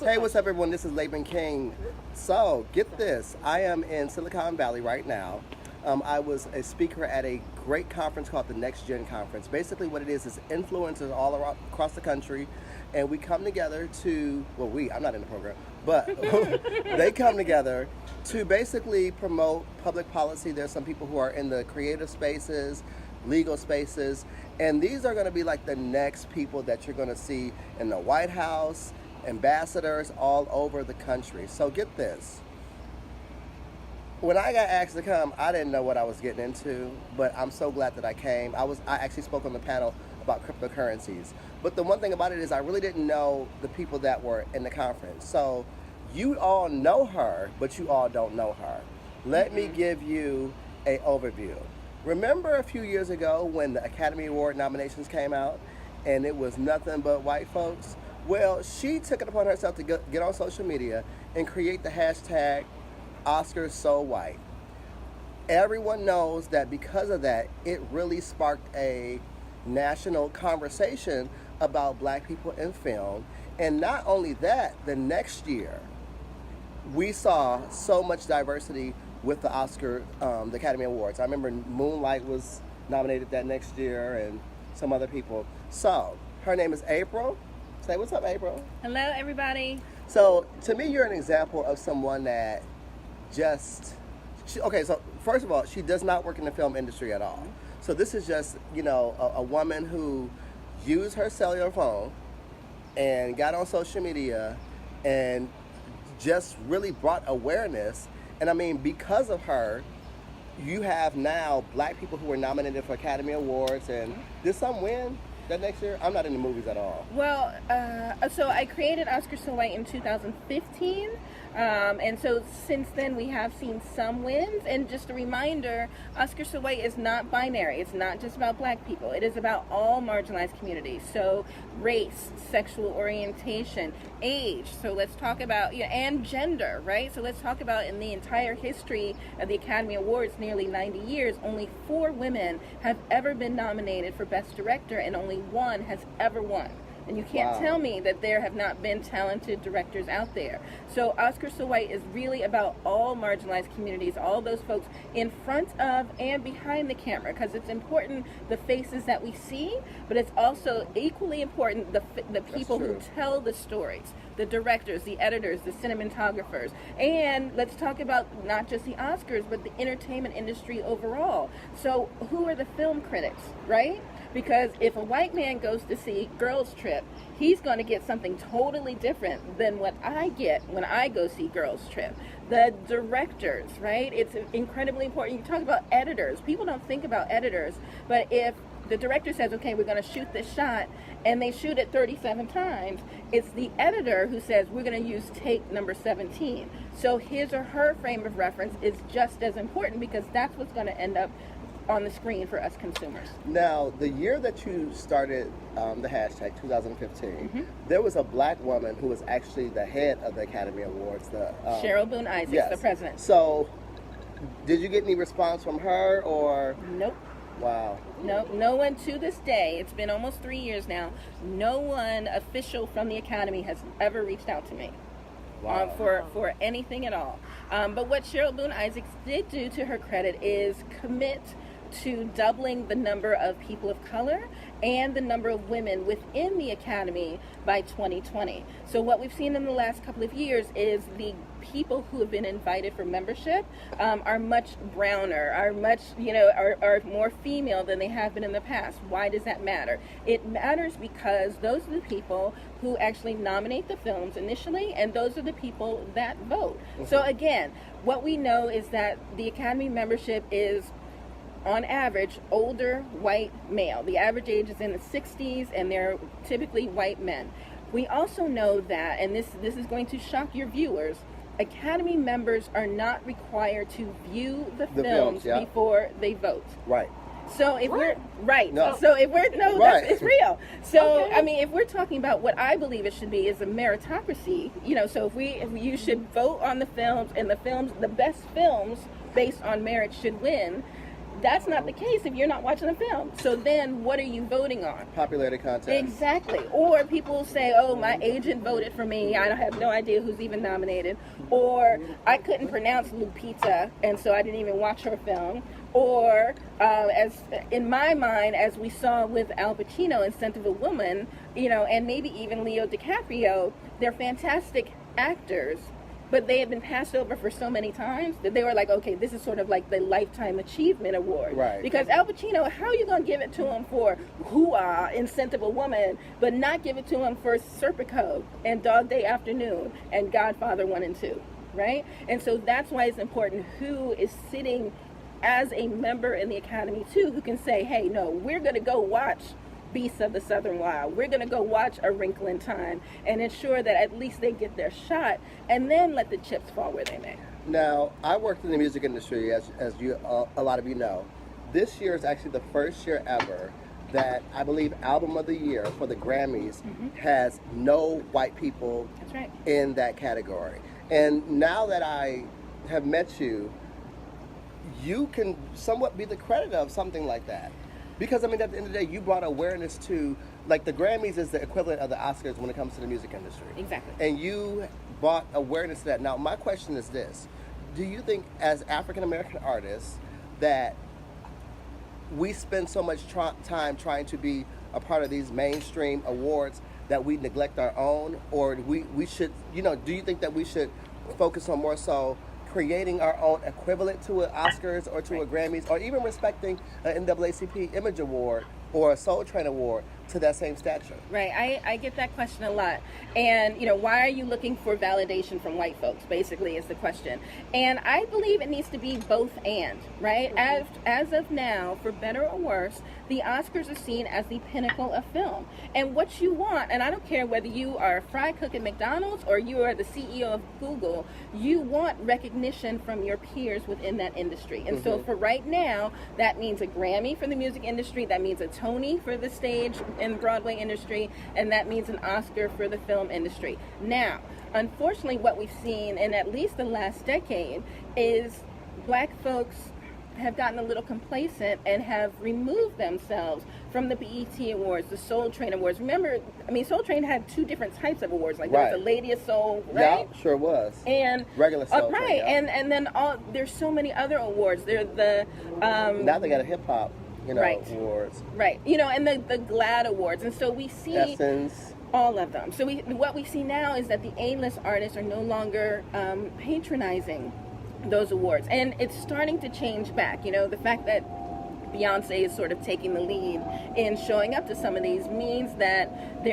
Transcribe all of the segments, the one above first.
Hey, what's up, everyone? This is Laban King. So, get this. I am in Silicon Valley right now. I was a speaker at a great conference called the Next Gen Conference. Basically, what it is influencers all around, across the country, and we come together to, I'm not in the program, but they come together to basically promote public policy. There's some people who are in the creative spaces, legal spaces, and these are going to be like the next people that you're going to see in the White House, ambassadors all over the country. So get this. When I got asked to come, I didn't know what I was getting into, but I'm so glad that I came. I actually spoke on the panel about cryptocurrencies. But the one thing about it is I really didn't know the people that were in the conference. So you all know her, but you all don't know her. Let me give you an overview. Remember a few years ago when the Academy Award nominations came out and it was nothing but white folks? Well, she took it upon herself to get on social media and create the hashtag OscarSoWhite. Everyone knows that because of that, it really sparked a national conversation about black people in film. And not only that, the next year, we saw so much diversity with the the Academy Awards. I remember Moonlight was nominated that next year and some other people. So, her name is April. Say, what's up, April? Hello, everybody. So, to me, you're an example of someone that so first of all, she does not work in the film industry at all. So this is just, a woman who used her cellular phone and got on social media and just really brought awareness. And I mean, because of her, you have now black people who are nominated for Academy Awards, and did some win that next year? I'm not in the movies at all. Well, so I created OscarSoWhite in 2015, and so since then we have seen some wins. And just a reminder, OscarSoWhite is not binary. It's not just about black people. It is about all marginalized communities. So race, sexual orientation, age. So let's talk about, and gender, right? So let's talk about in the entire history of the Academy Awards, nearly 90 years, only 4 women have ever been nominated for Best Director, and only 1 has ever won. And you can't tell me that there have not been talented directors out there. So OscarSoWhite is really about all marginalized communities, all those folks in front of and behind the camera, because it's important the faces that we see, but it's also equally important the people who tell the stories, the directors, the editors, the cinematographers. And let's talk about not just the Oscars, but the entertainment industry overall. So who are the film critics, right? Because if a white man goes to see Girls Trip, he's going to get something totally different than what I get when I go see Girls Trip. The directors, right? It's incredibly important. You talk about editors. People don't think about editors, but if the director says, okay, we're going to shoot this shot, and they shoot it 37 times, it's the editor who says, we're going to use take number 17. So his or her frame of reference is just as important, because that's what's going to end up on the screen for us consumers. Now, the year that you started the hashtag, 2015, there was a black woman who was actually the head of the Academy Awards. Cheryl Boone, the president. So, did you get any response from her, or? Nope. Wow. No one to this day, it's been almost 3 years now, no one official from the Academy has ever reached out to me. Wow. For anything at all. But what Cheryl Boone Isaacs did do, to her credit, is commit to doubling the number of people of color and the number of women within the Academy by 2020. So what we've seen in the last couple of years is the people who have been invited for membership are much browner, are much, are more female than they have been in the past. Why does that matter? It matters because those are the people who actually nominate the films initially, and those are the people that vote. So again, what we know is that the Academy membership is, on average, older white male. The average age is in the 60s, and they're typically white men. We also know that, and this is going to shock your viewers, Academy members are not required to view the films before they vote. Right. So if we're right, no. So if we're it's real. So Okay. I mean, if we're talking about what I believe it should be is a meritocracy, so if you should vote on the films, and the best films based on merit should win. that's not the case if you're not watching the film. So then what are you voting on? Popularity contest. Exactly. Or people say, oh, my agent voted for me. I have no idea who's even nominated. Or I couldn't pronounce Lupita, and so I didn't even watch her film. Or, as in my mind, as we saw with Al Pacino in Scent of a Woman, you know, and maybe even Leo DiCaprio, they're fantastic actors, but they have been passed over for so many times that they were like, okay, this is sort of like the Lifetime Achievement Award. Right. Because Al Pacino, how are you going to give it to him for Hoo-Ah in Scent of a Woman, but not give it to him for Serpico and Dog Day Afternoon and Godfather 1 and 2, right? And so that's why it's important who is sitting as a member in the Academy too, who can say, hey, no, we're going to go watch Beasts of the Southern Wild. We're going to go watch A Wrinkle in Time and ensure that at least they get their shot, and then let the chips fall where they may. Now, I worked in the music industry, as you a lot of you know. This year is actually the first year ever that I believe Album of the Year for the Grammys has no white people That's right. in that category. And now that I have met you, you can somewhat be the credit of something like that. Because, I mean, at the end of the day, you brought awareness to, like, the Grammys is the equivalent of the Oscars when it comes to the music industry. Exactly. And you brought awareness to that. Now, my question is this. Do you think, as African-American artists, that we spend so much time trying to be a part of these mainstream awards that we neglect our own? Or we should, you know, do you think that we should focus on more so creating our own equivalent to an Oscars or to a Grammys, or even respecting an NAACP Image Award or a Soul Train Award to that same stature? Right. I get that question a lot. And, you know, why are you looking for validation from white folks, basically, is the question. And I believe it needs to be both and, right? As of now, for better or worse, the Oscars are seen as the pinnacle of film. And what you want, and I don't care whether you are a fry cook at McDonald's or you are the CEO of Google, you want recognition from your peers within that industry. And so for right now, that means a Grammy for the music industry, that means a Tony for the stage and Broadway industry, and that means an Oscar for the film industry. Now, unfortunately, what we've seen in at least the last decade is black folks have gotten a little complacent and have removed themselves from the BET Awards, the Soul Train Awards. Remember, I mean, Soul Train had two different types of awards, like there was the Lady of Soul, right? Yeah, sure was. And regular Soul right, Train, yeah. and then there's so many other awards. There's the now they got a hip hop, you know, awards. Right, you know, and the GLAAD Awards, and so we see Essence. all of them. So what we see now is that the A-list artists are no longer patronizing those awards, and it's starting to change back. You know, the fact that Beyonce is sort of taking the lead in showing up to some of these means that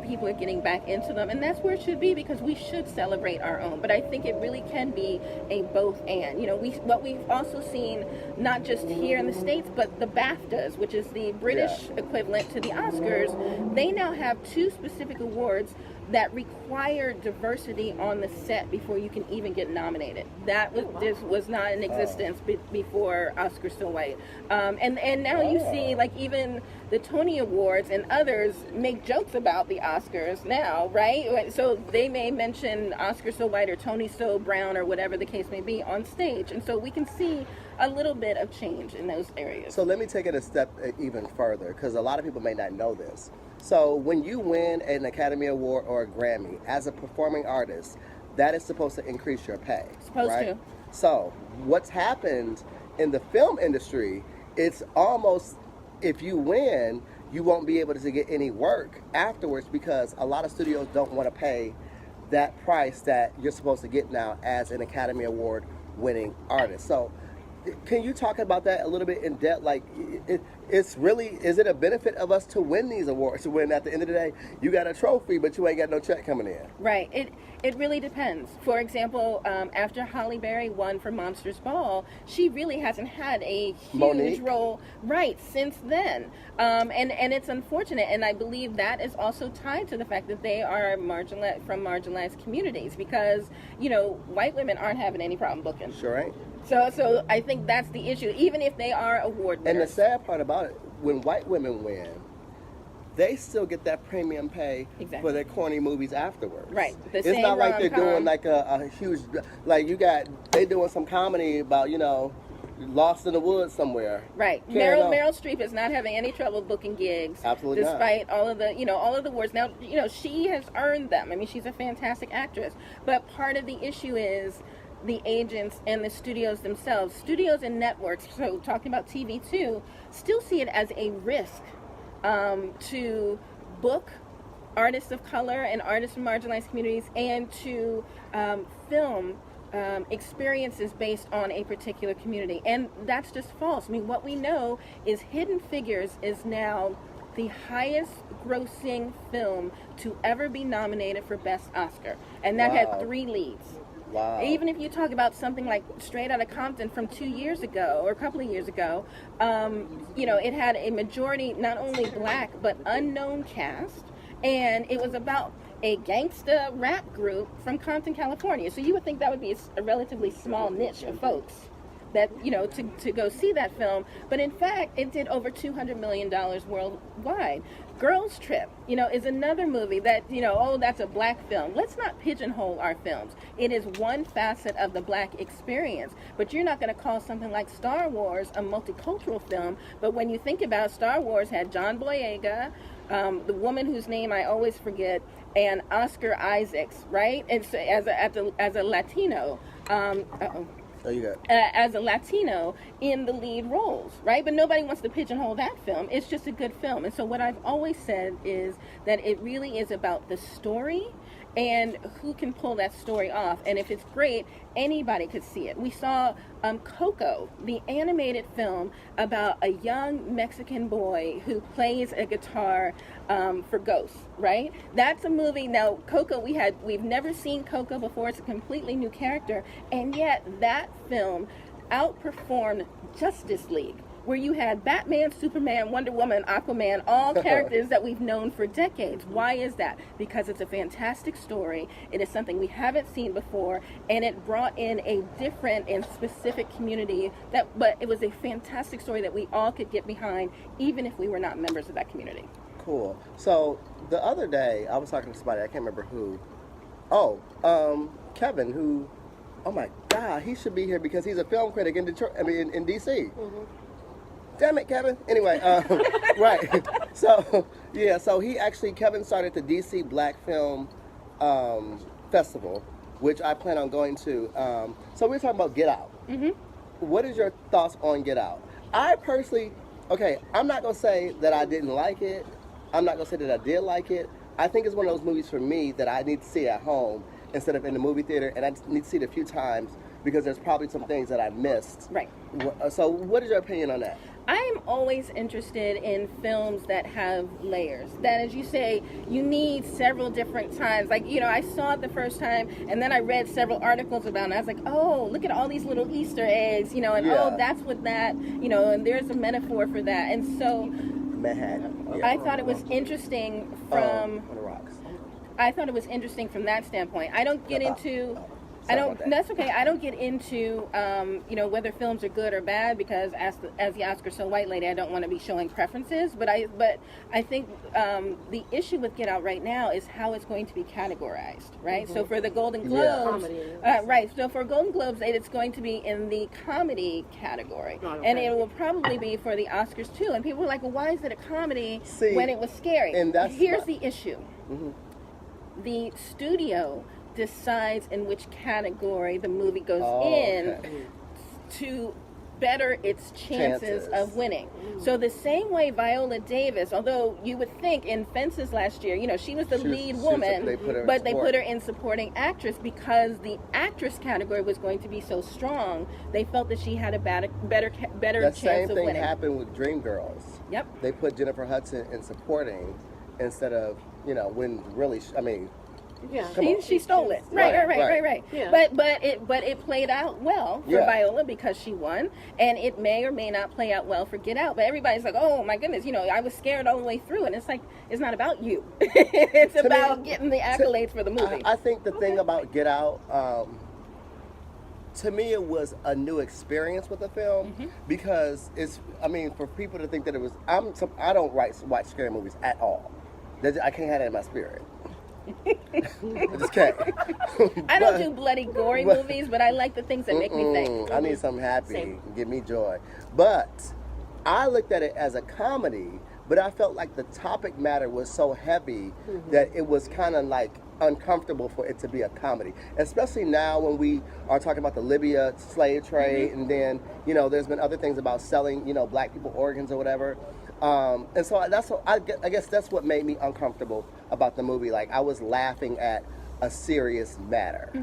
people are getting back into them, and that's where it should be, because we should celebrate our own. But I think it really can be a both and. You know, what we've also seen, not just here in the States, but the BAFTAs, which is the British equivalent to the Oscars, they now have two specific awards that require diversity on the set before you can even get nominated. This was not in existence before OscarSoWhite. And now you see, like, even the Tony Awards and others make jokes about the Oscars now, right? So they may mention OscarSoWhite or Tony So Brown or whatever the case may be on stage. And so we can see a little bit of change in those areas. So let me take it a step even further, because a lot of people may not know this. So when you win an Academy Award or a Grammy as a performing artist, that is supposed to increase your pay. Supposed to. So what's happened in the film industry, it's almost, if you win, you won't be able to get any work afterwards, because a lot of studios don't want to pay that price that you're supposed to get now as an Academy Award winning artist. So can you talk about that a little bit in depth? Like, is it a benefit of us to win these awards, when at the end of the day you got a trophy but you ain't got no check coming in? Right. It really depends. For example, after Halle Berry won for Monsters Ball, she really hasn't had a huge role since then. And it's unfortunate, and I believe that is also tied to the fact that they are from marginalized communities, because, you know, white women aren't having any problem booking. Sure ain't. So I think that's the issue, even if they are award winners. And the sad part about it, when white women win, they still get that premium pay for their corny movies afterwards. Right. It's not like they're doing like a huge, like they doing some comedy about, you know, lost in the woods somewhere. Right. Carrying on. Meryl Streep is not having any trouble booking gigs. Absolutely not. Despite all of the, all of the awards. Now, she has earned them. I mean, she's a fantastic actress. But part of the issue is the agents and the studios themselves. Studios and networks, so talking about TV too, still see it as a risk to book artists of color and artists from marginalized communities, and to film experiences based on a particular community. And that's just false. I mean, what we know is Hidden Figures is now the highest grossing film to ever be nominated for Best Oscar. And that had 3 leads. Wow. Even if you talk about something like Straight Outta Compton from 2 years ago, or a couple of years ago, it had a majority, not only black, but unknown cast. And it was about a gangsta rap group from Compton, California. So you would think that would be a relatively small niche of folks that, to go see that film. But in fact, it did over $200 million worldwide. Girls Trip, is another movie that, that's a black film. Let's not pigeonhole our films. It is one facet of the black experience. But you're not going to call something like Star Wars a multicultural film. But when you think about Star Wars, had John Boyega, the woman whose name I always forget, and Oscar Isaacs, right? And so as a Latino, as a Latino in the lead roles, right? But nobody wants to pigeonhole that film. It's just a good film. And so what I've always said is that it really is about the story and who can pull that story off. And if it's great, anybody could see it. We saw Coco, the animated film about a young Mexican boy who plays a guitar for ghosts, right? That's a movie. Now, Coco, we've never seen Coco before. It's a completely new character. And yet that film outperformed Justice League, where you had Batman, Superman, Wonder Woman, Aquaman, all characters that we've known for decades. Why is that? Because it's a fantastic story. It is something we haven't seen before, and it brought in a different and specific community. But it was a fantastic story that we all could get behind, even if we were not members of that community. Cool. So the other day, I was talking to somebody, I can't remember who. Kevin, who, oh my God, he should be here because he's a film critic in Detroit, in DC. Mm-hmm. Damn it, Kevin. Anyway, right. So Kevin started the DC Black Film Festival, which I plan on going to. So we're talking about Get Out. Mm-hmm. What is your thoughts on Get Out? I personally, I'm not going to say that I didn't like it. I'm not going to say that I did like it. I think it's one of those movies for me that I need to see at home instead of in the movie theater, and I need to see it a few times because there's probably some things that I missed. Right. So what is your opinion on that? I'm always interested in films that have layers. That, as you say, you need several different times. Like, I saw it the first time, and then I read several articles about it, and I was like, oh, look at all these little Easter eggs, oh, that's what that, and there's a metaphor for that. And so Manhattan. Yeah. I thought it was interesting from... on the rocks. I thought it was interesting from that standpoint. I don't get into... That's okay. I don't get into, whether films are good or bad because as the OscarSoWhite lady, I don't want to be showing preferences. But I think the issue with Get Out right now is how it's going to be categorized, right? Mm-hmm. So for the Golden Globes, right? So for Golden Globes, it's going to be in the comedy category, and it will probably be for the Oscars too. And people were like, "Well, why is it a comedy when it was scary?" And here's the issue: the studio decides in which category the movie goes to better its chances of winning. So the same way Viola Davis, although you would think in Fences last year, she was the lead woman, they put her in supporting actress because the actress category was going to be so strong. They felt that she had a better chance of winning. That same thing happened with Dreamgirls. Yep. They put Jennifer Hudson in supporting instead of, when really, yeah, she stole it. Right. Yeah. But it played out well for Viola because she won, and it may or may not play out well for Get Out. But everybody's like, oh my goodness, I was scared all the way through, and it's like it's not about you. It's about getting the accolades for the movie. I think the thing about Get Out, to me, it was a new experience with the film because for people to think that it was, I don't watch scary movies at all. I can't have that in my spirit. Just can't. I don't do bloody, gory movies, but I like the things that make me think. I need something happy. Same. Give me joy. But I looked at it as a comedy, but I felt like the topic matter was so heavy that it was kind of like uncomfortable for it to be a comedy. Especially now when we are talking about the Libya slave trade, and then, you know, there's been other things about selling, you know, black people organs or whatever. And so that's what, I guess that's what made me uncomfortable about the movie. Like, I was laughing at a serious matter.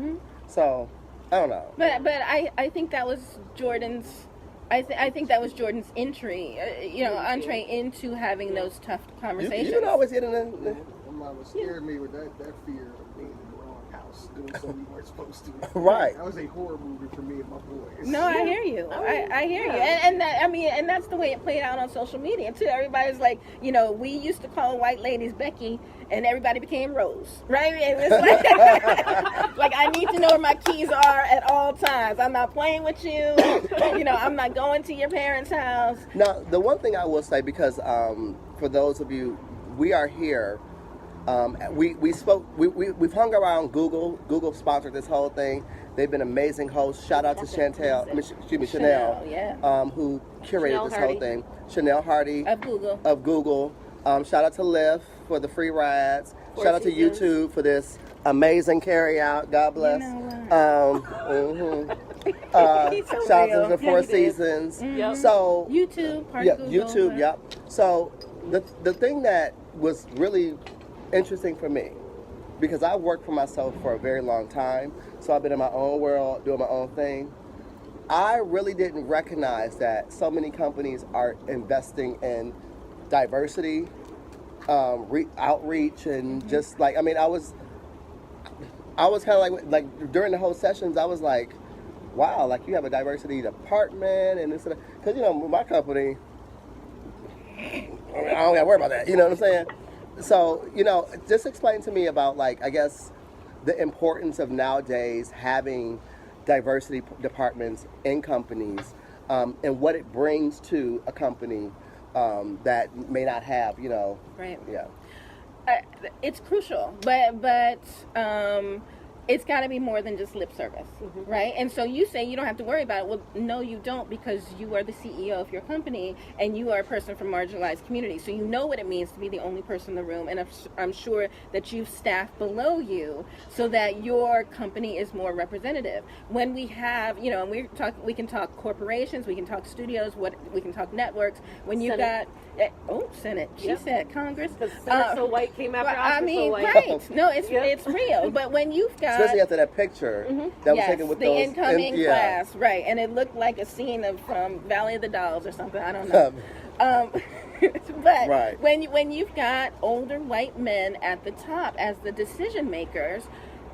So, I don't know. But I think that was Jordan's. I think that was Jordan's entry, entree into having those tough conversations. You can always get in the... What scared me with that fear of being in the wrong house, doing something you weren't supposed to. Right. That was a horror movie for me and my boys. No, I hear you. I hear you, and that, I mean, and that's the way it played out on social media too. Everybody's like, you know, we used to call white ladies Becky, and everybody became Rose, right? It was like, like, I need to know where my keys are at all times. I'm not playing with you. You know, I'm not going to your parents' house. Now, the one thing I will say, because for those of you, we are here. We've hung around Google. Google sponsored this whole thing. They've been amazing hosts. Shout out to Chanel, who curated this whole thing. Chanel Hardy Of Google. Shout out to Lyft for the free rides. Shout out to Seasons. YouTube for this amazing carry out. God bless. He's so shout real. out to the Four Seasons. Yep. So YouTube, part of Google. YouTube, yep. So the thing that was really interesting for me, because I worked for myself for a very long time, so I've been in my own world doing my own thing. I really didn't recognize that so many companies are investing in diversity, outreach, and just like, I mean, I was kind of like during the whole sessions, I was like, wow, like you have a diversity department and this and that. Because, you know, with my company, I don't got to worry about that. You know what I'm saying? So, you know, just explain to me about, like, I guess, the importance of nowadays having diversity departments in companies, and what it brings to a company that may not have, you know. Right. Yeah. It's crucial, but it's got to be more than just lip service, right? And so you say you don't have to worry about it. Well, no, you don't, because you are the CEO of your company and you are a person from marginalized communities. So you know what it means to be the only person in the room. And I'm sure that you've staffed below you so that your company is more representative. When we have, you know, and we can talk corporations, we can talk studios, we can talk networks. When you got, Senate. She said Congress. Because So White came after Well, I Oscar mean, So White. right. No, it's real. But when you've got... Especially after that picture that was taken with the those incoming class, right? And it looked like a scene from Valley of the Dolls or something. I don't know. But Right. when you've got older white men at the top as the decision makers,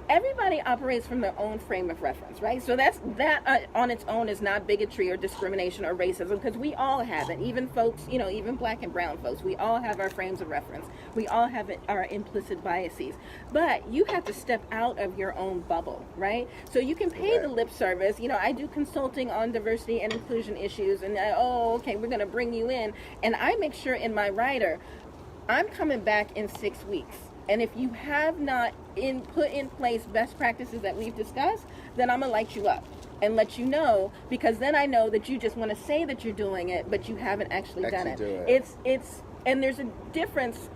everybody operates from their own frame of reference, right? So that on its own is not bigotry or discrimination or racism, because we all have it. Even folks, you know, even black and brown folks, we all have our frames of reference. We all have our implicit biases. But you have to step out of your own bubble, right? So you can pay the lip service. You know, I do consulting on diversity and inclusion issues, and okay, we're going to bring you in. And I make sure in my writer, I'm coming back in 6 weeks. And if you have not put in place best practices that we've discussed, then I'm going to light you up and let you know, because then I know that you just want to say that you're doing it, but you haven't actually done it. And there's a difference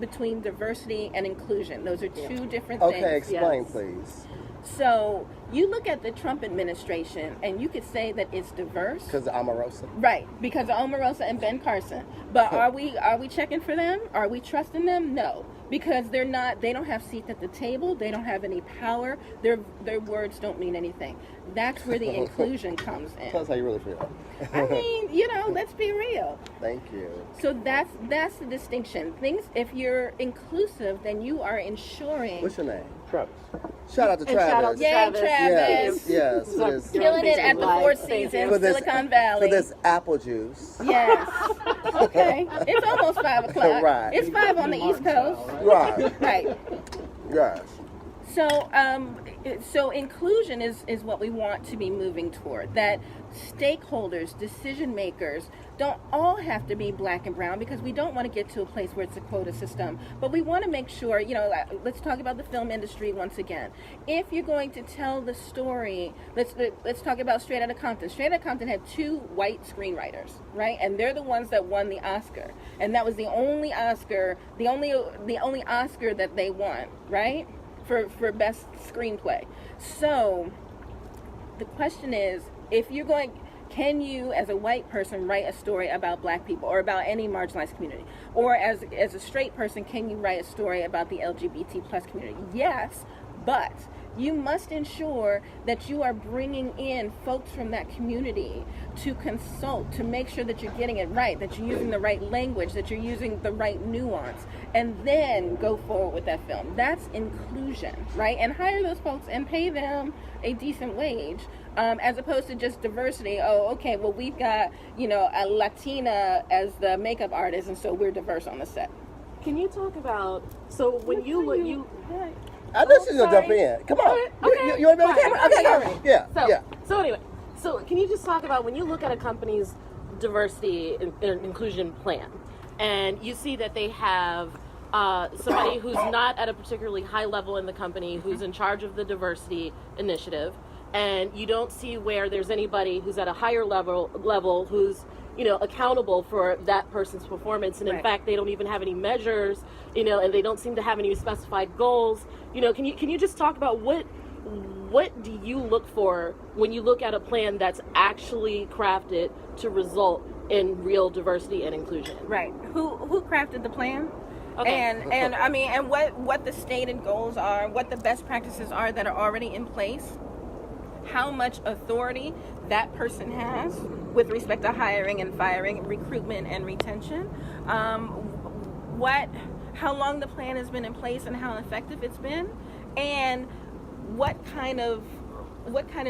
between diversity and inclusion. Those are two different things. Okay, explain, please. So you look at the Trump administration, and you could say that it's diverse. Because of Omarosa. Right, because of Omarosa and Ben Carson. But are we checking for them? Are we trusting them? No, because they don't have seats at the table. They don't have any power. Their words don't mean anything. That's where the inclusion comes in. Tell us how you really feel. I mean, you know, let's be real. Thank you. So that's the distinction. If you're inclusive, then you are ensuring. What's your name? Travis. Shout out to Travis. shout out to Yay, Travis. Travis. Yes. For this, Killing it at the Four Seasons, Silicon Valley. For this apple juice. Yes. Okay. It's almost 5 o'clock. Right. It's 5 on the East Coast. Right. Right. Yes. So inclusion is what we want to be moving toward. That stakeholders, decision makers, don't all have to be black and brown, because we don't want to get to a place where it's a quota system. But we want to make sure, let's talk about the film industry once again. If you're going to tell the story, let's talk about Straight Outta Compton. Straight Outta Compton had 2 white screenwriters, right? And they're the ones that won the Oscar. And that was the only Oscar, the only Oscar that they won, right? For best screenplay. So the question is, can you as a white person write a story about black people or about any marginalized community? Or as a straight person, can you write a story about the LGBT plus community? Yes, but you must ensure that you are bringing in folks from that community to consult, to make sure that you're getting it right, that you're using the right language, that you're using the right nuance, and then go forward with that film. That's inclusion, right? And hire those folks and pay them a decent wage, as opposed to just diversity. Oh, okay, well, we've got, a Latina as the makeup artist, and so we're diverse on the set. Can you talk about, so when you look, I know she's gonna jump in. Come on. Okay. You want to be on the camera? Okay, all go. right. Yeah. So anyway, can you just talk about when you look at a company's diversity and inclusion plan, and you see that they have somebody who's not at a particularly high level in the company who's in charge of the diversity initiative, and you don't see where there's anybody who's at a higher level who's accountable for that person's performance, and in fact they don't even have any measures, and they don't seem to have any specified goals. Can you just talk about what do you look for when you look at a plan that's actually crafted to result in real diversity and inclusion? Right. Who crafted the plan? Okay. And what the stated goals are, what the best practices are that are already in place, how much authority that person has with respect to hiring and firing, recruitment and retention, how long the plan has been in place and how effective it's been, and what kind of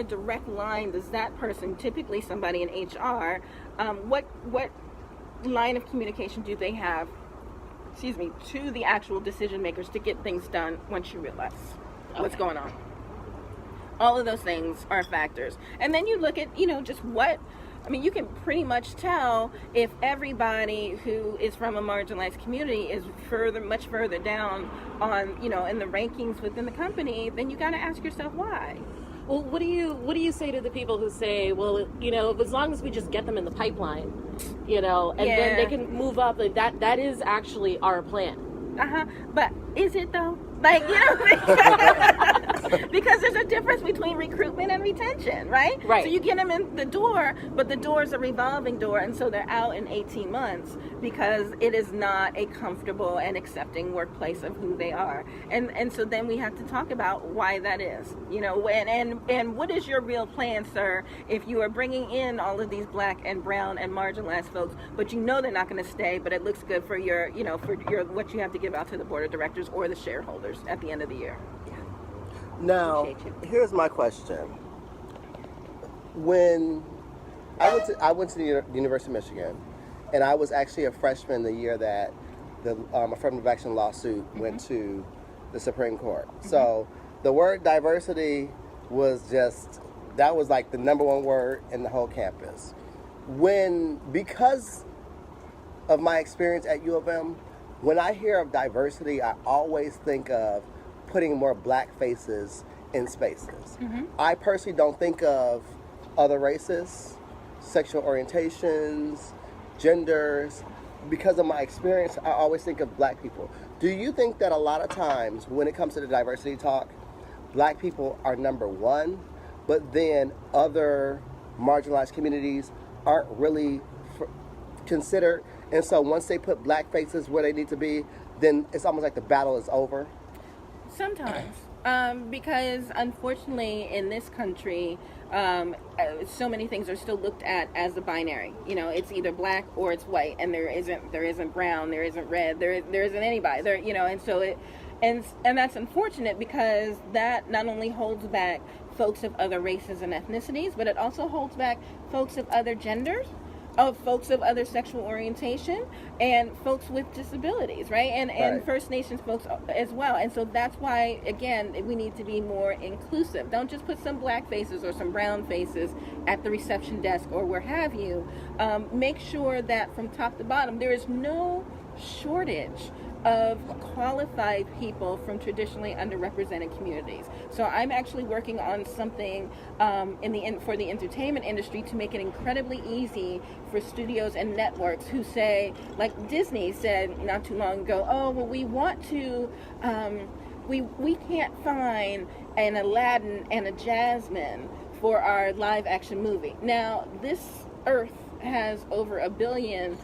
direct line does that person, typically somebody in HR, what line of communication do they have, to the actual decision makers to get things done once you realize what's going on. All of those things are factors. And then you look at, you can pretty much tell if everybody who is from a marginalized community is much further down on, in the rankings within the company, then you got to ask yourself why. Well, what do you say to the people who say, well, as long as we just get them in the pipeline, and then they can move up, that is actually our plan. But is it though? Because there's a difference between recruitment and retention, right? Right. So you get them in the door, but the door is a revolving door, and so they're out in 18 months because it is not a comfortable and accepting workplace of who they are. And so then we have to talk about why that is, and what is your real plan, sir, if you are bringing in all of these black and brown and marginalized folks, but they're not going to stay, but it looks good for your, what you have to give out to the board of directors or the shareholders at the end of the year. Now, here's my question. When I went to the University of Michigan, and I was actually a freshman the year that the affirmative action lawsuit went to the Supreme Court. So the word diversity was like the number one word in the whole campus. Because of my experience at U of M, when I hear of diversity, I always think of putting more black faces in spaces. I personally don't think of other races, sexual orientations, genders. Because of my experience, I always think of black people. Do you think that a lot of times when it comes to the diversity talk, black people are number one, but then other marginalized communities aren't really considered? And so once they put black faces where they need to be, then it's almost like the battle is over? Sometimes. Because unfortunately in this country, so many things are still looked at as a binary. It's either black or it's white, and there isn't brown, there isn't red, there isn't anybody. And so and that's unfortunate, because that not only holds back folks of other races and ethnicities, but it also holds back folks of other genders. of folks of other sexual orientation and folks with disabilities, right? And Right. First Nations folks as well. And so that's why, again, we need to be more inclusive. Don't just put some black faces or some brown faces at the reception desk or where have you. Make sure that from top to bottom, there is no shortage of qualified people from traditionally underrepresented communities. So I'm actually working on something for the entertainment industry to make it incredibly easy for studios and networks who say, like Disney said not too long ago, oh, well, we want to, we can't find an Aladdin and a Jasmine for our live action movie. Now, this earth has over 1 billion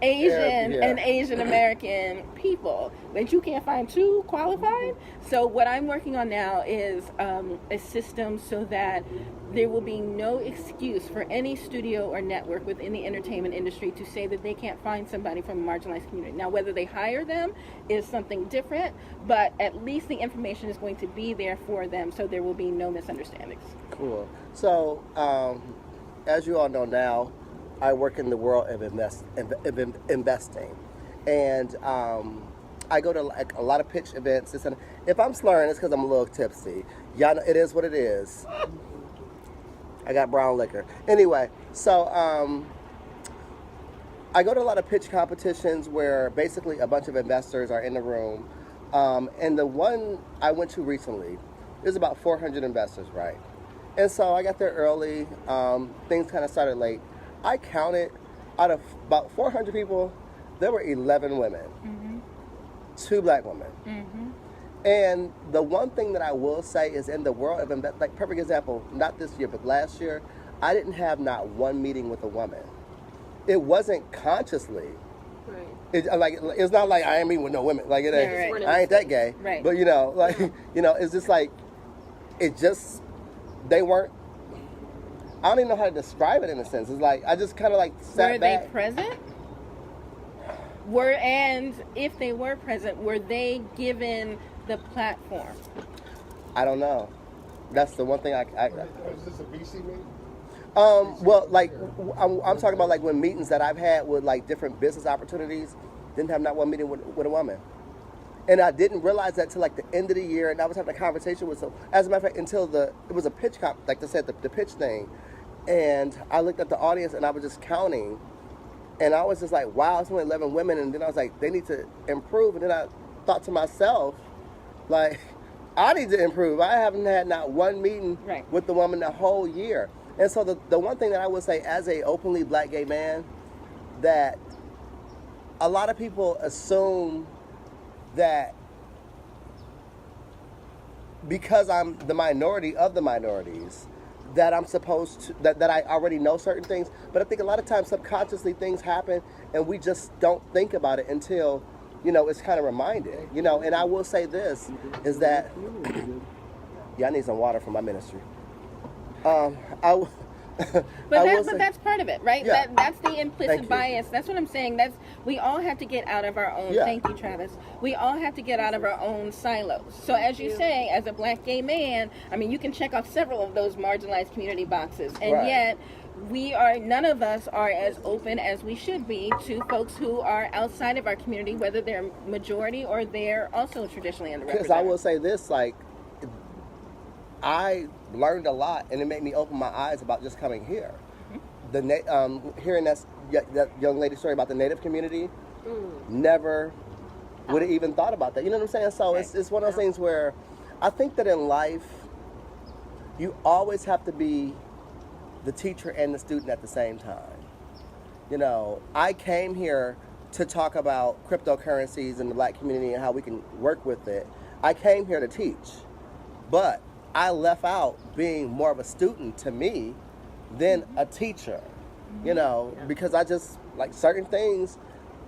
Asian and Asian American people, but you can't find 2 qualified. So what I'm working on now is a system so that there will be no excuse for any studio or network within the entertainment industry to say that they can't find somebody from a marginalized community. Now, whether they hire them is something different, but at least the information is going to be there for them, so there will be no misunderstandings. Cool. So, as you all know now, I work in the world of investing, and I go to like a lot of pitch events. If I'm slurring, it's because I'm a little tipsy. Y'all know, it is what it is. I got brown liquor. Anyway, so I go to a lot of pitch competitions where basically a bunch of investors are in the room, and the one I went to recently, there's about 400 investors, right? And so I got there early. Things kind of started late. I counted out of about 400 people, there were 11 women, 2 black women. And the one thing that I will say is in the world of like perfect example, not this year, but last year, I didn't have not one meeting with a woman. It wasn't consciously. Right. It's not like I ain't meeting with no women. Like it ain't. Right. I ain't that gay. Right. But it's just like, they weren't. I don't even know how to describe it in a sense. It's like I just kind of like sat back. Were they present? And if they were present, were they given the platform? I don't know. That's the one thing I Is this a BC meeting? well, like I'm talking about like when meetings that I've had with like different business opportunities, didn't have not one meeting with a woman. And I didn't realize that till like the end of the year, and I was having a conversation with some. As a matter of fact, until it was a pitch like they said the pitch thing, and I looked at the audience and I was just counting, and I was just like, wow, it's only 11 women, and then I was like, they need to improve, and then I thought to myself, like, I need to improve. I haven't had not one meeting with the woman the whole year, and so the one thing that I would say as a openly black gay man, that a lot of people assume that because I'm the minority of the minorities, that I'm supposed to, that I already know certain things. But I think a lot of times subconsciously things happen and we just don't think about it until, it's kind of reminded, And I will say this, is that, I need some water for my ministry. But that's part of it, right? Yeah. That's the implicit bias. That's what I'm saying. We all have to get out of our own. Thank you, Travis. We all have to get out of our own silos. So as you say, as a black gay man, I mean, you can check off several of those marginalized community boxes, and yet none of us are as open as we should be to folks who are outside of our community, whether they're majority or they're also traditionally underrepresented. Because I will say this, like, I learned a lot, and it made me open my eyes about just coming here. Hearing that young lady's story about the Native community, never would have even thought about that. You know what I'm saying? So it's one of those things where I think that in life, you always have to be the teacher and the student at the same time. I came here to talk about cryptocurrencies and the black community and how we can work with it. I came here to teach, but I left out being more of a student to me than a teacher, because I just like certain things.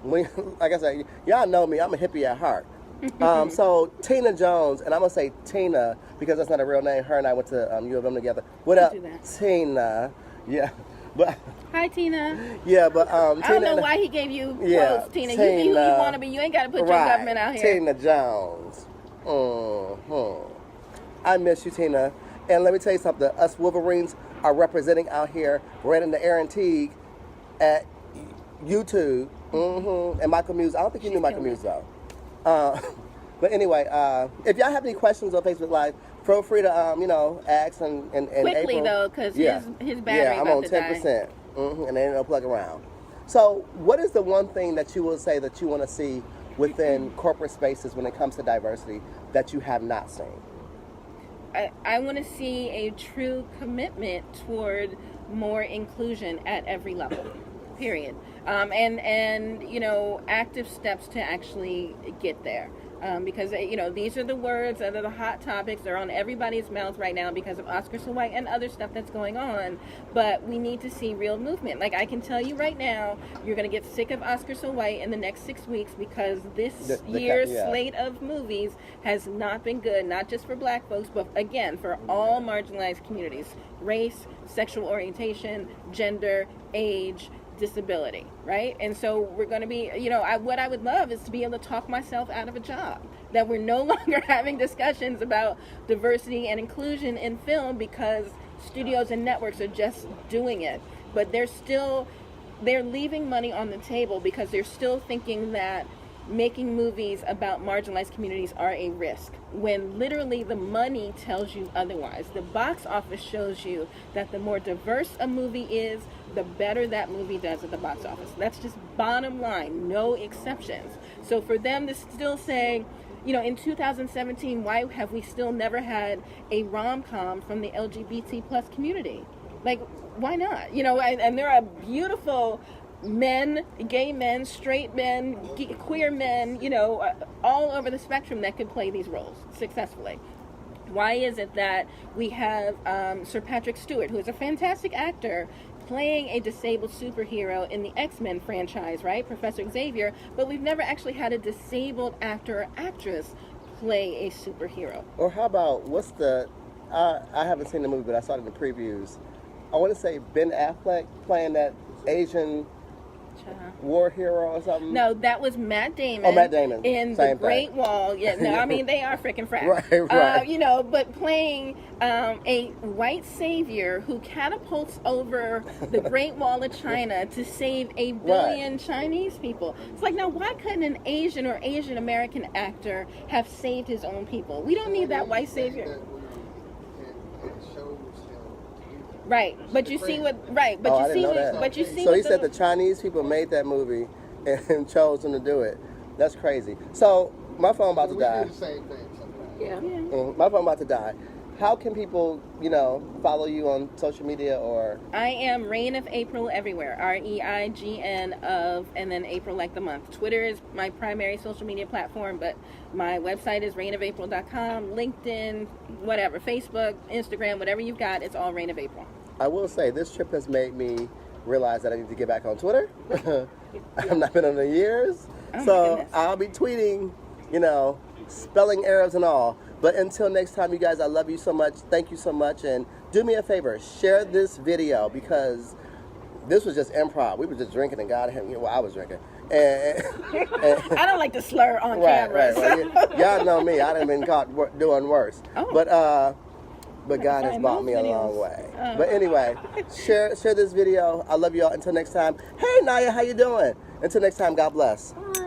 Like I said, y'all know me, I'm a hippie at heart. So Tina Jones, and I'm gonna say Tina because that's not a real name. Her and I went to U of M together. What up, Tina? Yeah, but hi, Tina. Yeah, but I don't know why he gave you quotes, Tina. You want to be. You ain't got to put your government out here. Tina Jones. I miss you, Tina. And let me tell you something. Us Wolverines are representing out here. We're in the Air Antigua. at YouTube. And Michael Muse. I don't think you knew Michael Muse though. But anyway, if y'all have any questions on Facebook Live, feel free to ask and Quickly April, though, because his battery yeah, I'm about on to 10%. die. And there ain't no plug around. So, what is the one thing that you will say that you want to see within corporate spaces when it comes to diversity that you have not seen? I want to see a true commitment toward more inclusion at every level. Period. And active steps to actually get there. Because these are the words that are the hot topics. They're on everybody's mouth right now because of OscarSoWhite and other stuff that's going on. But we need to see real movement. Like I can tell you right now, you're going to get sick of OscarSoWhite in the next 6 weeks because this year's slate of movies has not been good, not just for Black folks, but again, for all marginalized communities. Race, sexual orientation, gender, age, disability, right? And so we're going to be, what I would love is to be able to talk myself out of a job, that we're no longer having discussions about diversity and inclusion in film because studios and networks are just doing it. But they're leaving money on the table because they're still thinking that making movies about marginalized communities are a risk, when literally the money tells you otherwise. The box office shows you that the more diverse a movie is, the better that movie does at the box office. That's just bottom line, no exceptions. So for them to still say, in 2017, why have we still never had a rom-com from the LGBT plus community? Like, why not? And there are beautiful men, gay men, straight men, queer men, all over the spectrum that could play these roles successfully. Why is it that we have Sir Patrick Stewart, who is a fantastic actor, playing a disabled superhero in the X-Men franchise, right? Professor Xavier, but we've never actually had a disabled actor or actress play a superhero. Or how about, I haven't seen the movie, but I saw it in the previews. I want to say Ben Affleck playing that Asian war hero or something? No, that was Matt Damon. Oh, Matt Damon. In Same The Great thing. Wall. Yeah, no, I mean, they are freaking frack. Right. But playing a white savior who catapults over the Great Wall of China to save 1 billion Chinese people. It's like, now, why couldn't an Asian or Asian American actor have saved his own people? We don't need that white savior. Right, but you see what? Right, but you see what? But you see. So he said the Chinese people made that movie and chose them to do it. That's crazy. So my phone about to die. We do the same thing sometimes. Yeah. My phone about to die. How can people, follow you on social media or? I am Reign of April everywhere. REIGN of, and then April like the month. Twitter is my primary social media platform, but my website is reignofApril.com, LinkedIn, whatever, Facebook, Instagram, whatever you've got, it's all Reign of April. I will say this trip has made me realize that I need to get back on Twitter. I've not been on it in years. So I'll be tweeting, spelling errors and all. But until next time, you guys, I love you so much. Thank you so much. And do me a favor, share this video because this was just improv. We were just drinking and God, I was drinking. And I don't like to slur on camera. Right. Well, y'all know me. I done been caught doing worse. Oh. But God has brought me a long way. But anyway, share this video. I love y'all. Until next time. Hey, Naya, how you doing? Until next time, God bless. Bye.